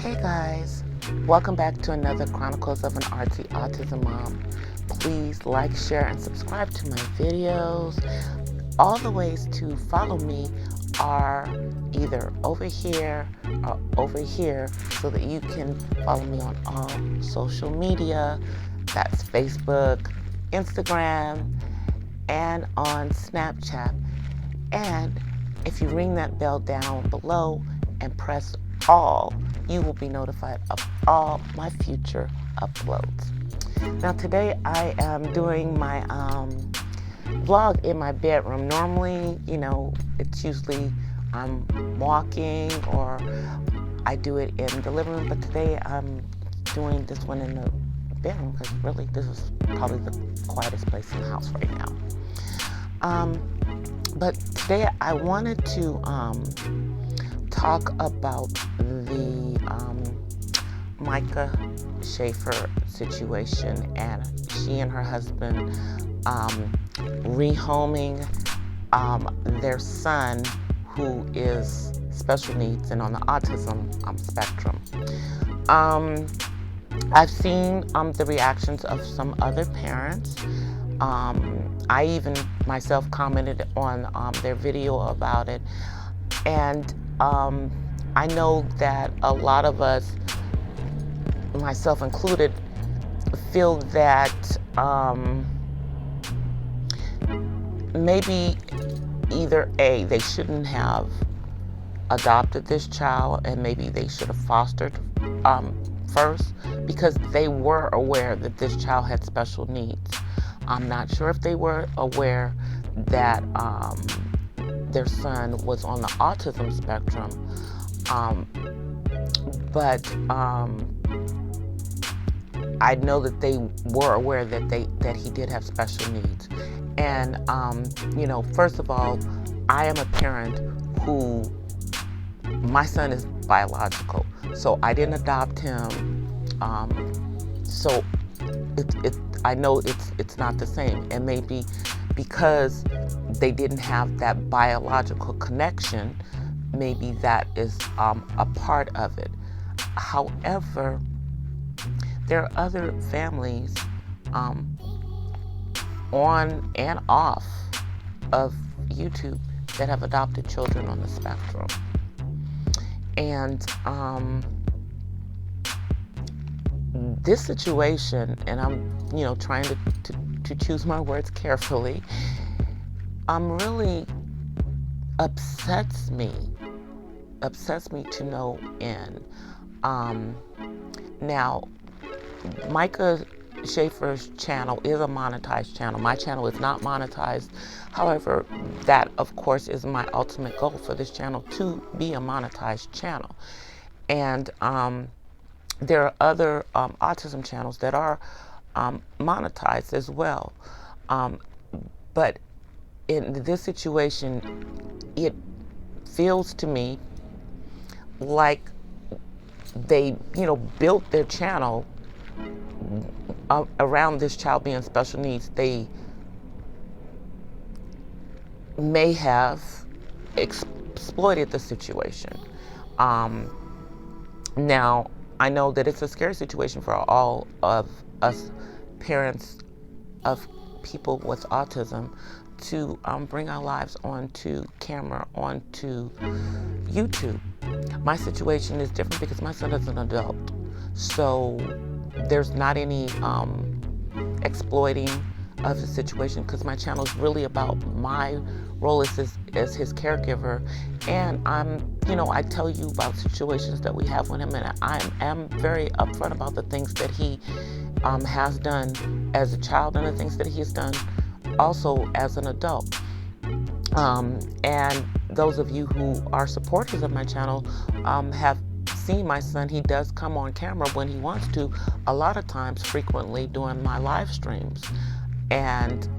Hey guys, welcome back to another Chronicles of an Artsy Autism Mom. Please like, share, and subscribe to my videos. All the ways to follow me are either over here or over here so that you can follow me on all social media. That's Facebook, Instagram, and on Snapchat. And if you ring that bell down below and press all, you will be notified of all my future uploads. Now today I am doing my vlog in my bedroom. Normally, it's usually I'm walking or I do it in the living room, but today I'm doing this one in the bedroom because really this is probably the quietest place in the house right now. But today I wanted to talk about the Myka Stauffer situation, and she and her husband rehoming their son who is special needs and on the autism spectrum. I've seen the reactions of some other parents. I even myself commented on their video about it, and I know that a lot of us, myself included, feel that maybe either A, they shouldn't have adopted this child, and maybe they should have fostered first, because they were aware that this child had special needs. I'm not sure if they were aware that their son was on the autism spectrum, but I know that they were aware that he did have special needs. And first of all, I am a parent who, my son is biological, so I didn't adopt him. So I know it's not the same, and maybe because they didn't have that biological connection, maybe that is a part of it. However, there are other families on and off of YouTube that have adopted children on the spectrum. And this situation, and I'm trying to choose my words carefully, really upsets me to no end. Now, Myka Stauffer's channel is a monetized channel. My channel is not monetized. However, that of course is my ultimate goal for this channel, to be a monetized channel. And there are other autism channels that are monetized as well. But in this situation, it feels to me like they, built their channel around this child being special needs. They may have exploited the situation. Now, I know that it's a scary situation for all of us parents of people with autism to bring our lives onto camera, onto YouTube. My situation is different because my son is an adult, so there's not any exploiting of the situation, because my channel is really about my role as his caregiver, and I tell you about situations that we have with him, and I am very upfront about the things that he has done as a child and the things that he has done also as an adult. And those of you who are supporters of my channel have seen my son. He does come on camera when he wants to, a lot of times, frequently during my live streams. And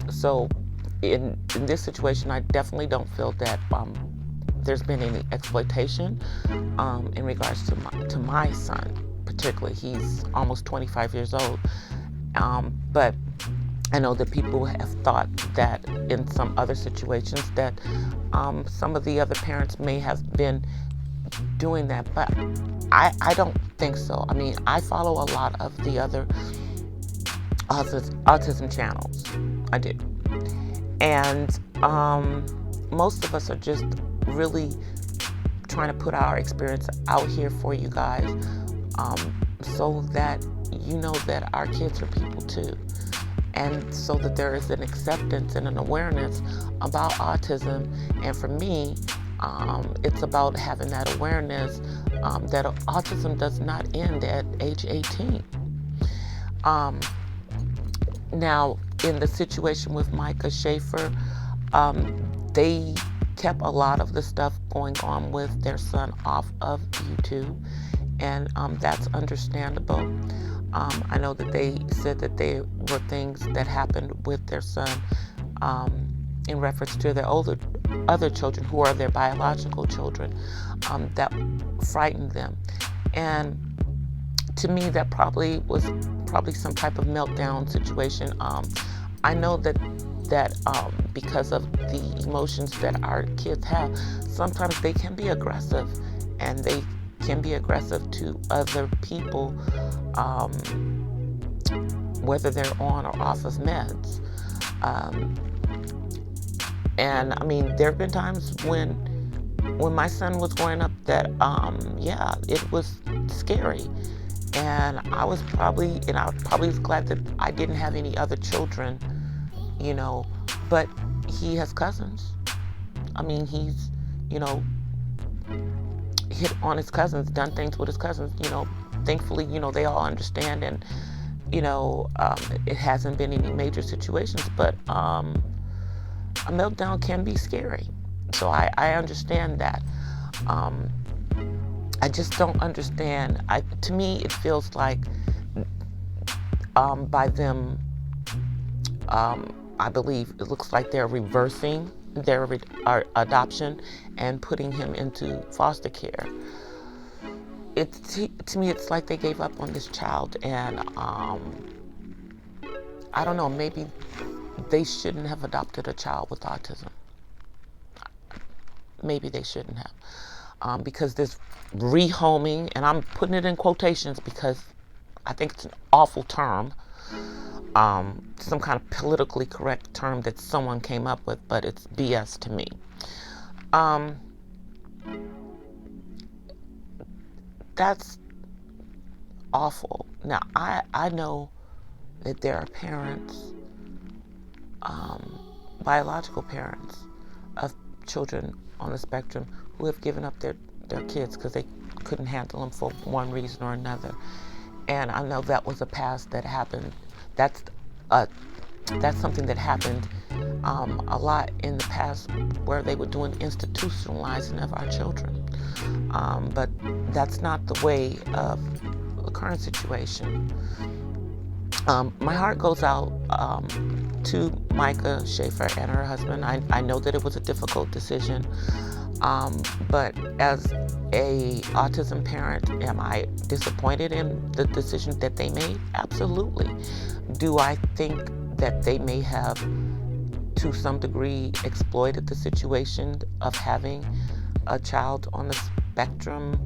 so in this situation, I definitely don't feel that there's been any exploitation in regards to my son particularly. He's almost 25 years old, but I know that people have thought that in some other situations that some of the other parents may have been doing that, but I don't think so. I mean, I follow a lot of the other autism channels. I do. And most of us are just really trying to put our experience out here for you guys, so that you know that our kids are people too. And so that there is an acceptance and an awareness about autism. And for me, it's about having that awareness that autism does not end at age 18. Now, in the situation with Myka Stauffer, they kept a lot of the stuff going on with their son off of YouTube, and that's understandable. I know that they said that there were things that happened with their son in reference to their other children who are their biological children, that frightened them. And to me, that probably was some type of meltdown situation. I know that because of the emotions that our kids have, sometimes they can be aggressive, and they can be aggressive to other people, whether they're on or off of meds. And I mean, there have been times when my son was growing up that, yeah, it was scary. And I was probably glad that I didn't have any other children, you know, but he has cousins. I mean, he's, you know, hit on his cousins, done things with his cousins, you know. Thankfully, you know, they all understand, and, you know, it hasn't been any major situations, but a meltdown can be scary. So I understand that. I just don't understand. To me, it feels like by them, I believe it looks like they're reversing their adoption and putting him into foster care. To me, it's like they gave up on this child, and I don't know, maybe they shouldn't have adopted a child with autism. Maybe they shouldn't have. Because this rehoming, and I'm putting it in quotations because I think it's an awful term, some kind of politically correct term that someone came up with, but it's BS to me. That's awful. Now, I know that there are parents, biological parents of children on the spectrum who have given up their kids because they couldn't handle them for one reason or another. And I know that was a past that happened. That's something that happened a lot in the past, where they were doing institutionalizing of our children. But that's not the way of the current situation. My heart goes out to Myka Stauffer and her husband. I know that it was a difficult decision, but as a autism parent, am I disappointed in the decision that they made? Absolutely. Do I think that they may have, to some degree, exploited the situation of having a child on the spectrum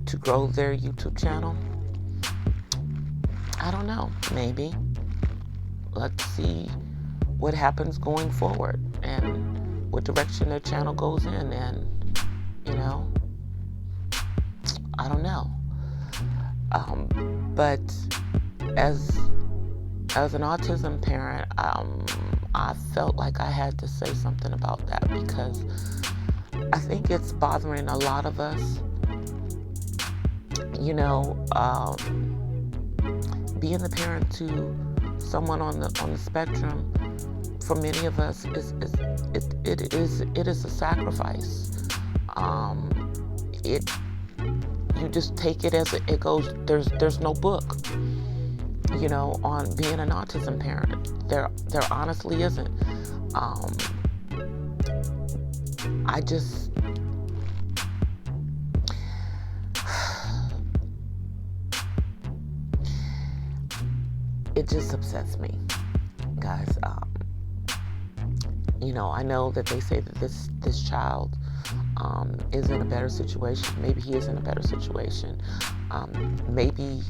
to grow their YouTube channel? I don't know. Maybe. Let's see what happens going forward and what direction their channel goes in, and, you know, I don't know. But as an autism parent, I felt like I had to say something about that, because I think it's bothering a lot of us. You know, being the parent to someone on the spectrum, for many of us, it is a sacrifice. You just take it as it goes. There's no book, you know, on being an autism parent. There honestly isn't. It just upsets me, guys. You know, I know that they say that this child is in a better situation. Maybe he is in a better situation. Maybe,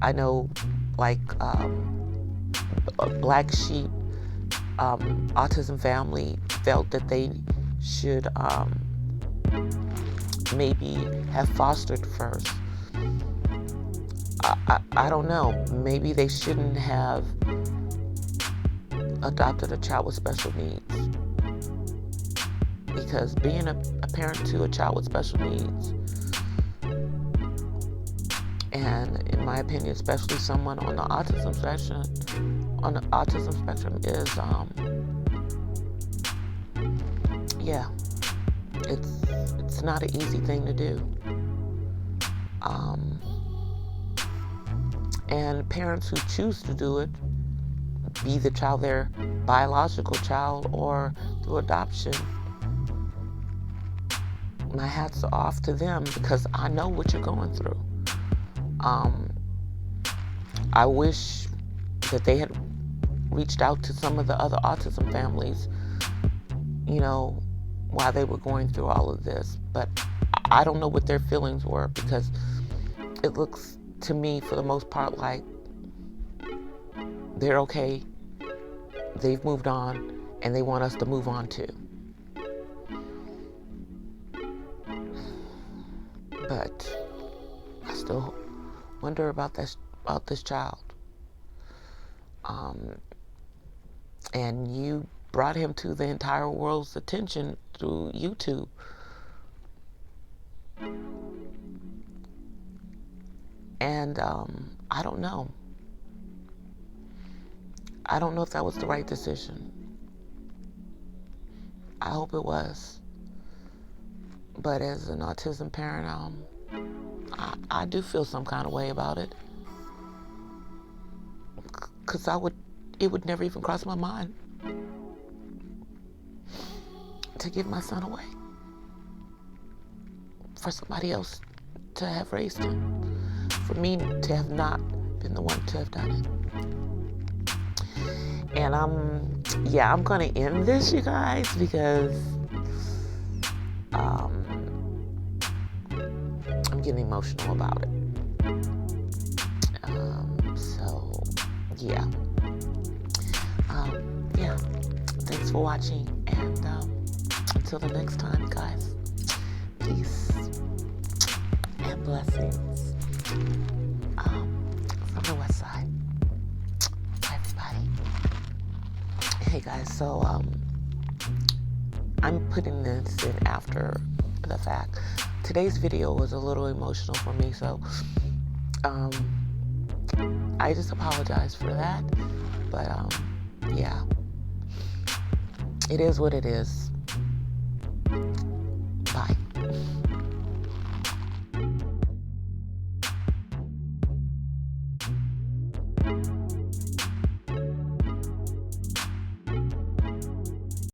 I know, like, a black sheep autism family felt that they should maybe have fostered first. I don't know. Maybe they shouldn't have adopted a child with special needs. Because being a parent to a child with special needs, and in my opinion, especially someone on the autism spectrum, is it's not an easy thing to do. And parents who choose to do it, be the child their biological child or through adoption, my hats are off to them, because I know what you're going through. I wish that they had reached out to some of the other autism families, while they were going through all of this. But I don't know what their feelings were, because it looks to me, for the most part, like they're okay. They've moved on, and they want us to move on too. But I still wonder about this child. And you brought him to the entire world's attention through YouTube. And I don't know. I don't know if that was the right decision. I hope it was. But as an autism parent, I do feel some kind of way about it. Because it would never even cross my mind to give my son away for somebody else to have raised him, for me to have not been the one to have done it. And I'm gonna end this, you guys, because I'm getting emotional about it. Thanks for watching, and until the next time, guys, peace and blessings from the West Side. Bye, everybody. Hey, guys, so I'm putting this in after the fact. Today's video was a little emotional for me, so I just apologize for that. But it is what it is. Bye.